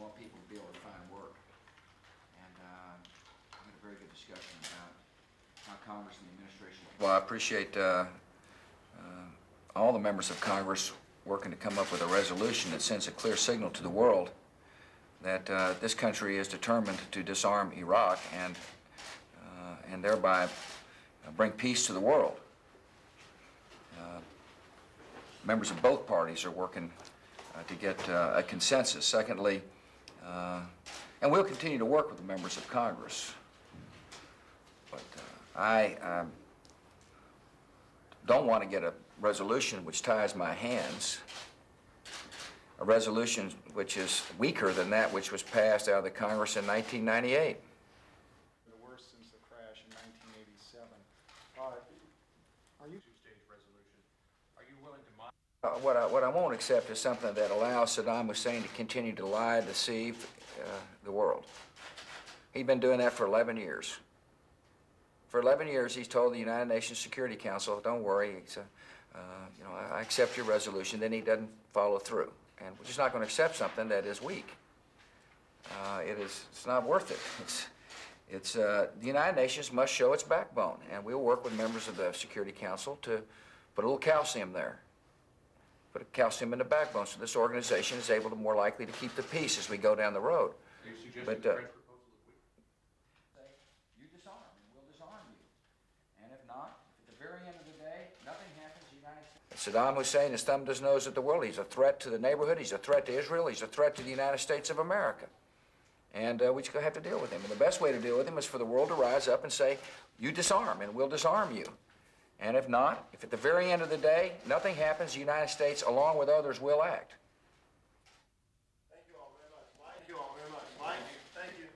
more people to be able to find work. And we had a very good discussion about how Congress and the administration. Well, I appreciate all the members of Congress working to come up with a resolution that sends a clear signal to the world that this country is determined to disarm Iraq and thereby bring peace to the world. Members of both parties are working to get a consensus. Secondly, and we'll continue to work with the members of Congress. But I don't want to get a resolution which ties my hands, a resolution which is weaker than that which was passed out of the Congress in 1998. The worst since the crash in 1987. Are you two-stage resolution? Are you willing to What I won't accept is something that allows Saddam Hussein to continue to lie, deceive the world. He's been doing that for 11 years. For 11 years, he's told the United Nations Security Council, don't worry, I accept your resolution. Then he doesn't follow through. And we're just not going to accept something that is weak. It's not worth it. The United Nations must show its backbone, and we'll work with members of the Security Council to put a little calcium there. Put a calcium in the backbone so this organization is able to more likely to keep the peace as we go down the road. Are you suggesting But, the French proposal is weak? You disarm, and we'll disarm you. And if not, at the very end of the day, nothing happens to the United States. Saddam Hussein has thumbed his nose at the world. He's a threat to the neighborhood. He's a threat to Israel. He's a threat to the United States of America. And we just have to deal with him. And the best way to deal with him is for the world to rise up and say, you disarm, and we'll disarm you. And if not, if at the very end of the day, nothing happens, the United States, along with others, will act. Thank you all very much. Mike. Thank you all very much. Mike, thank you.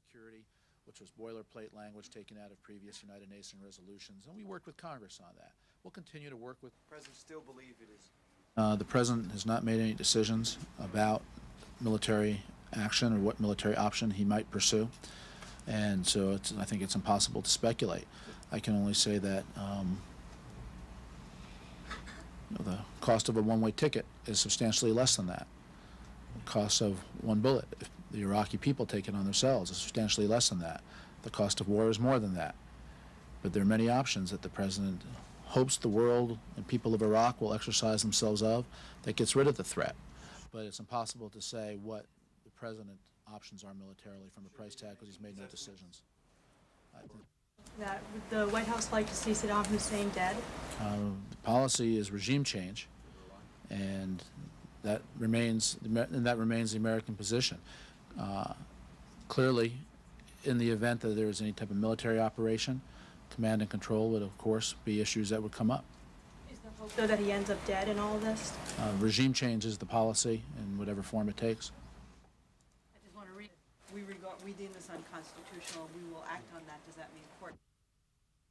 Security, which was boilerplate language taken out of previous United Nations resolutions, and we worked with Congress on that. We'll continue to work with. The President still believe it is. The President has not made any decisions about military action or what military option he might pursue, and so I think it's impossible to speculate. I can only say that the cost of a one-way ticket is substantially less than that. The cost of one bullet, if the Iraqi people take it on themselves, is substantially less than that. The cost of war is more than that. But there are many options that the President hopes the world and people of Iraq will exercise themselves of that gets rid of the threat. But it's impossible to say what the President's options are militarily from a price tag because he's made no decisions. That would the White House like to see Saddam Hussein dead? The policy is regime change, and that remains the American position. Clearly, in the event that there is any type of military operation, command and control would, of course, be issues that would come up. Is there hope, though, that he ends up dead in all of this? Regime change is the policy in whatever form it takes. I just want to read. We deem this unconstitutional. We will act on that. Does that mean court?